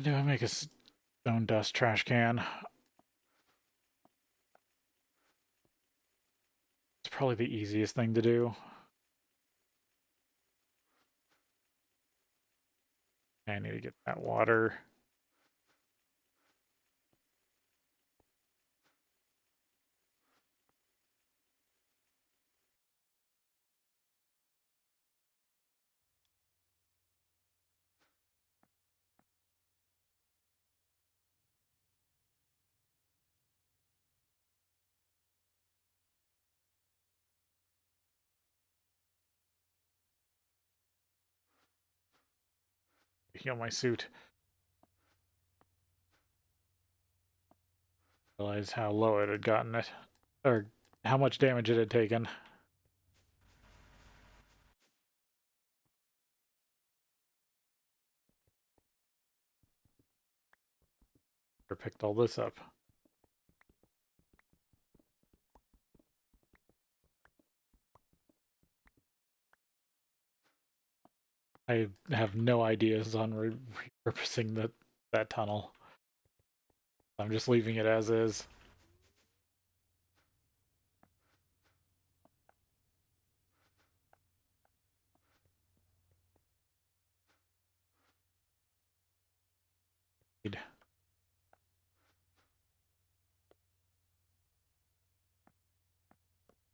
Do I make a stone dust trash can? It's probably the easiest thing to do. I need to get that water. Heal my suit. Realize how low it had gotten it, or how much damage it had taken. Or picked all this up. I have no ideas on repurposing that tunnel. I'm just leaving it as is.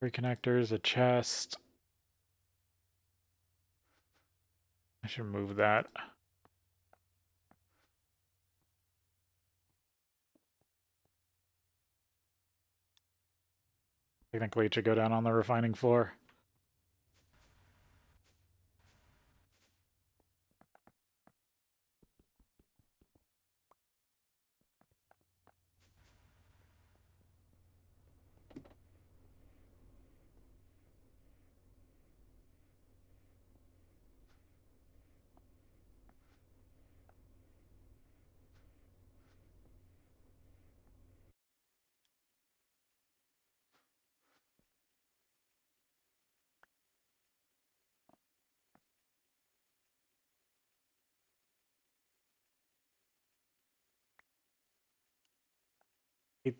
Three connectors, a chest. I should move that. Technically, it should go down on the refining floor.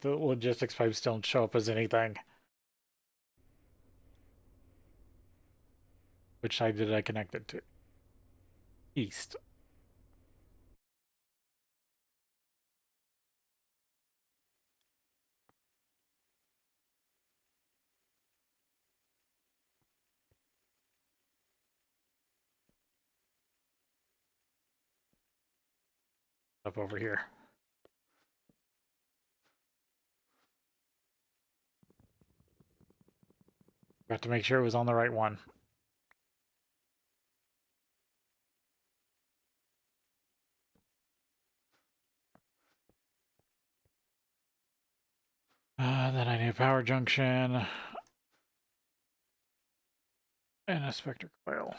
The logistics pipes don't show up as anything. Which side did I connect it to? East. Up over here. Got to make sure it was on the right one. Then I need a power junction and a spectre coil.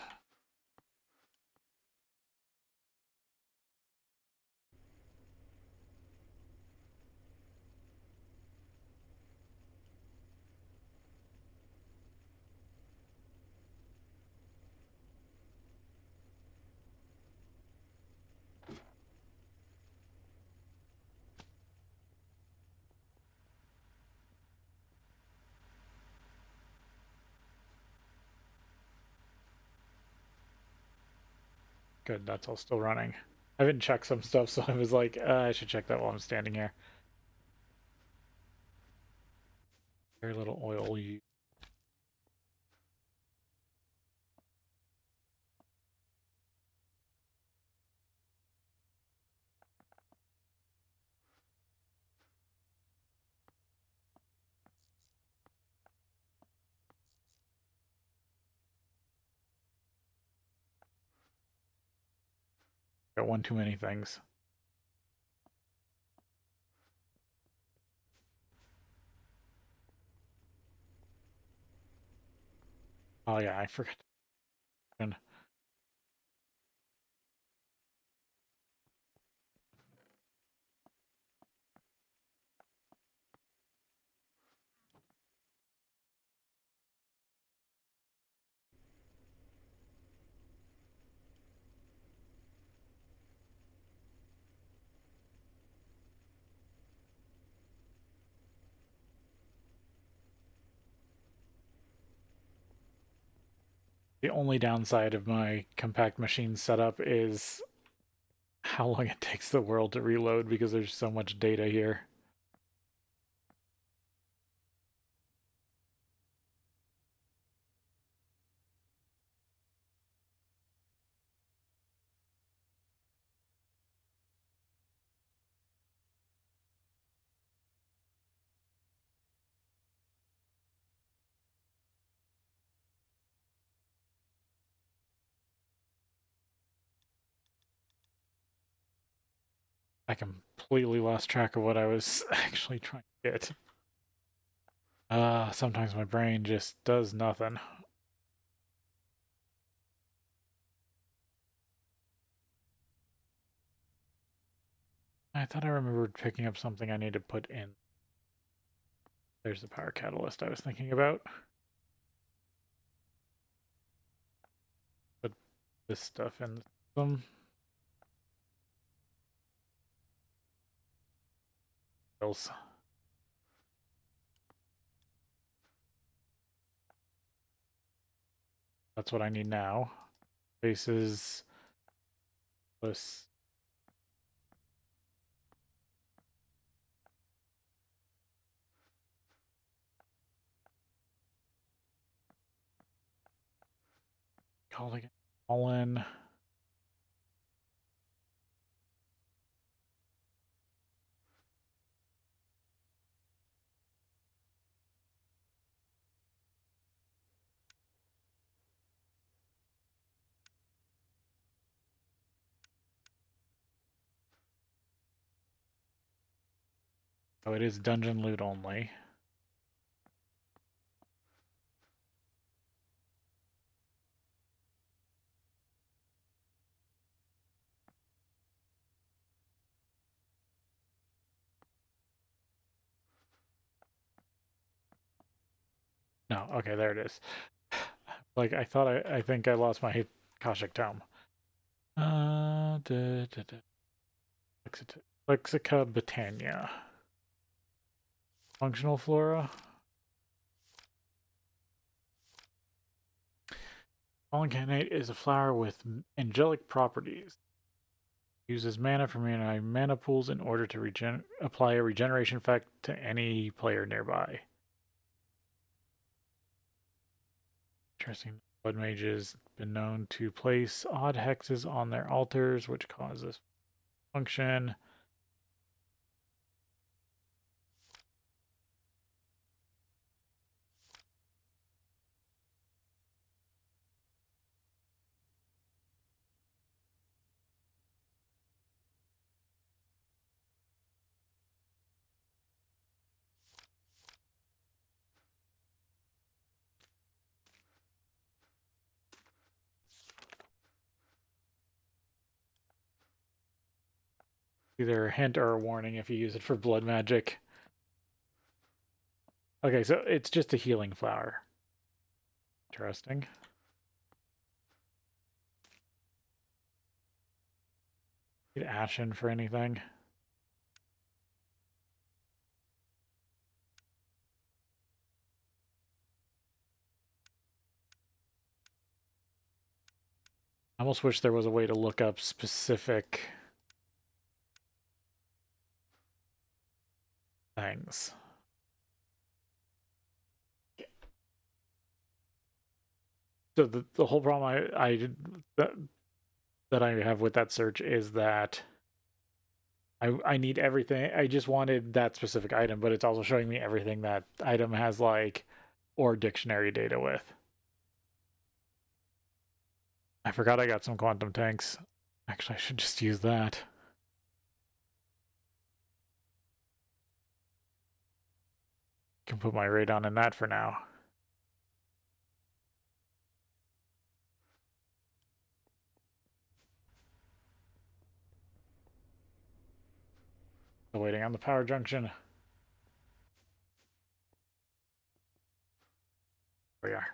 Good, that's all still running. I haven't checked some stuff, so I was like, I should check that while I'm standing here. Very little oil used. Got one too many things. Oh yeah, I forgot. The only downside of my compact machine setup is how long it takes the world to reload because there's so much data here. I completely lost track of what I was actually trying to get. Sometimes my brain just does nothing. I thought I remembered picking up something I need to put in. There's the power catalyst I was thinking about. Put this stuff in them. That's what I need now. Bases plus calling it all in. Oh, it is dungeon loot only. No, okay, there it is. Like I thought I think I lost my Kashik Tome. Lexica Botania. Functional flora. Pollincanate is a flower with angelic properties. Uses mana from your mana pools in order to apply a regeneration effect to any player nearby. Interesting. Blood mages been known to place odd hexes on their altars, which causes function. Either a hint or a warning if you use it for blood magic. Okay, so it's just a healing flower. Interesting. Get Ashen for anything. I almost wish there was a way to look up specific things. So the whole problem that I have with that search is that I need everything. I just wanted that specific item, but it's also showing me everything that item has like or dictionary data with. I forgot I got some quantum tanks. Actually, I should just use that. Can put my radon in that for now. Still waiting on the power junction. There we are.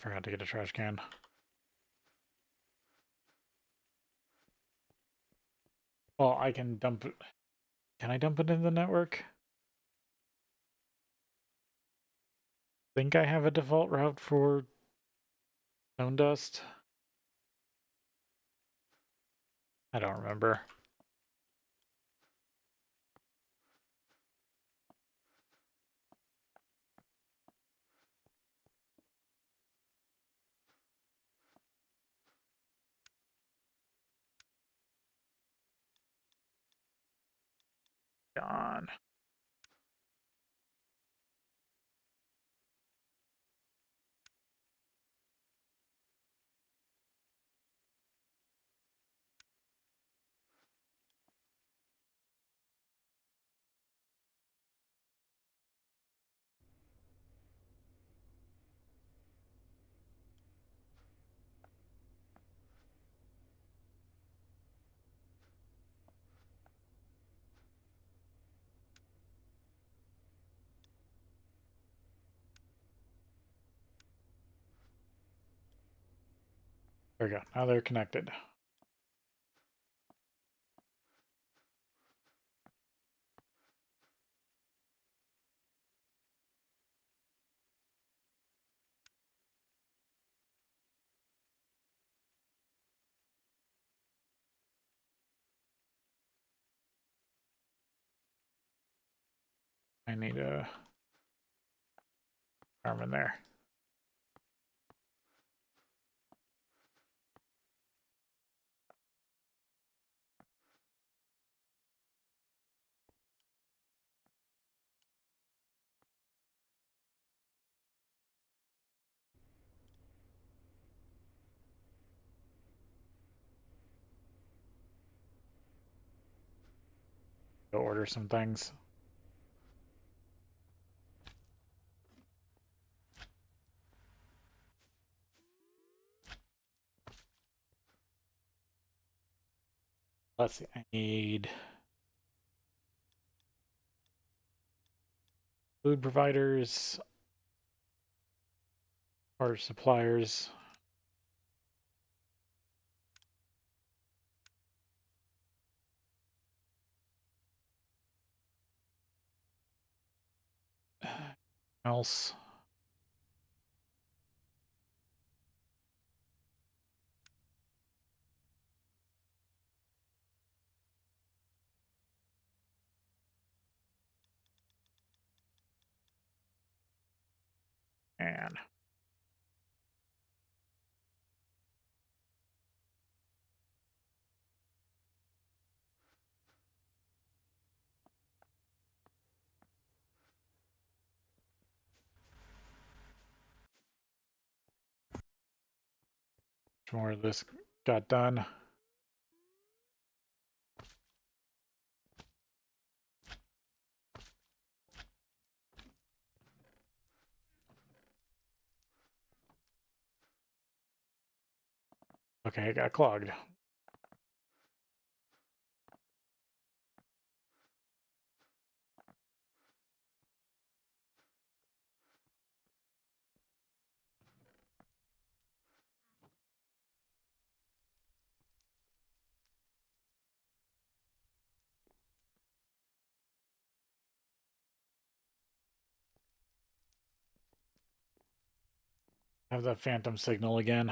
forgot to get a trash can. Well, I can dump it. Can I dump it in the network? Think I have a default route for stone dust. I don't remember. Gone. There we go. Now they're connected. I need a arm in there. Go order some things. Let's see. I need food providers or suppliers. Else. And more of this got done. Okay, it got clogged. Have that phantom signal again.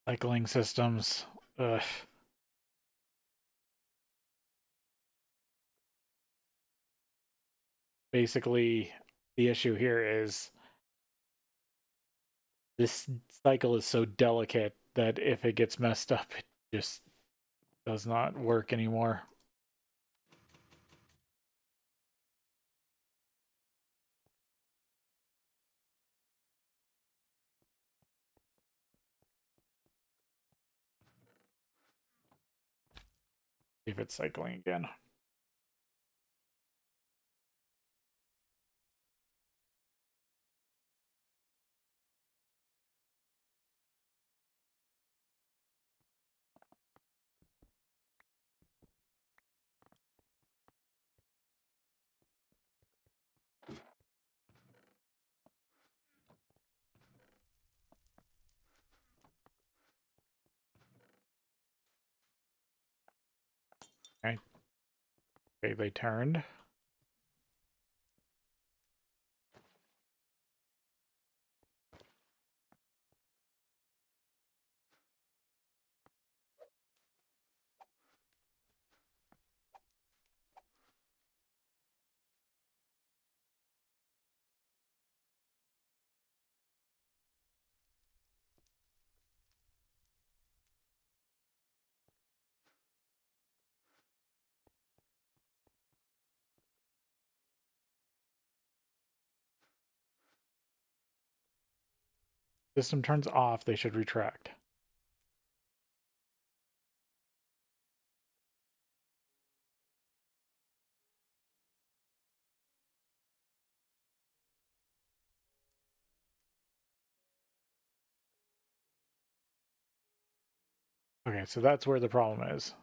Cycling systems. Ugh. Basically, the issue here is this cycle is so delicate that if it gets messed up, it just does not work anymore. See if it's cycling again. Okay, okay, they turned. System turns off, they should retract. Okay, so that's where the problem is.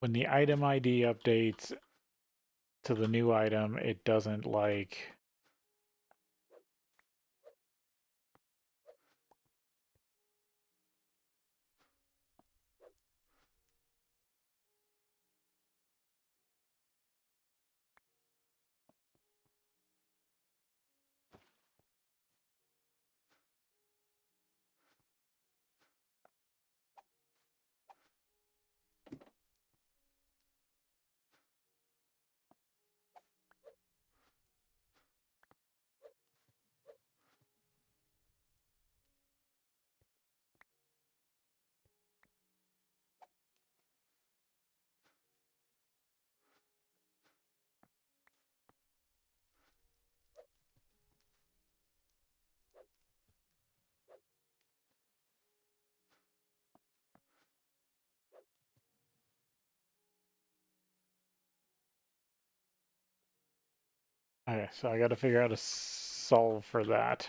When the item ID updates to the new item, it doesn't like... Okay, so I gotta figure out a solve for that.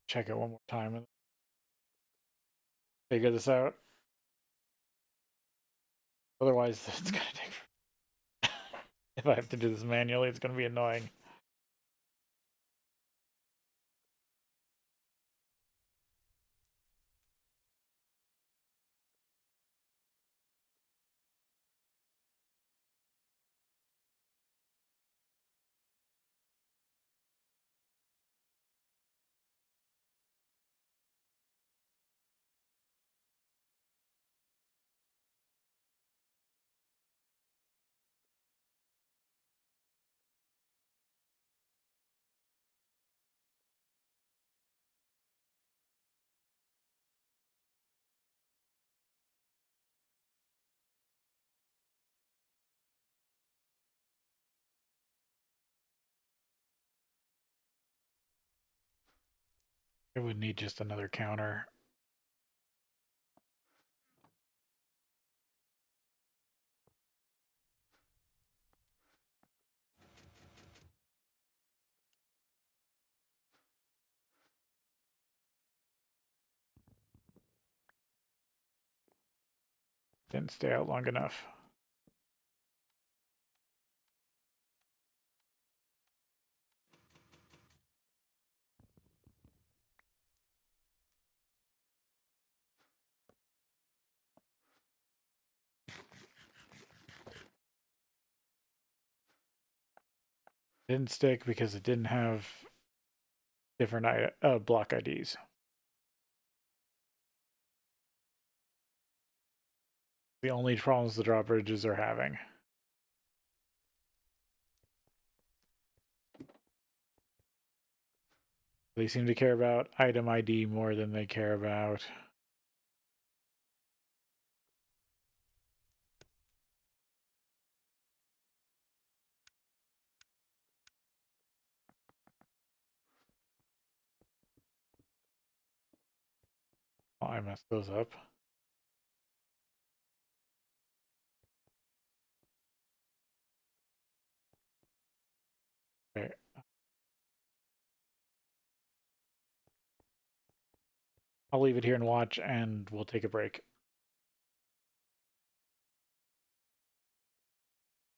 Check it one more time and figure this out. Otherwise, it's gonna take If I have to do this manually, it's going to be annoying. It would need just another counter. Didn't stay out long enough. Didn't stick because it didn't have different block IDs. The only problems the drawbridges are having. They seem to care about item ID more than they care about oh, I messed those up. Okay. I'll leave it here and watch, and we'll take a break.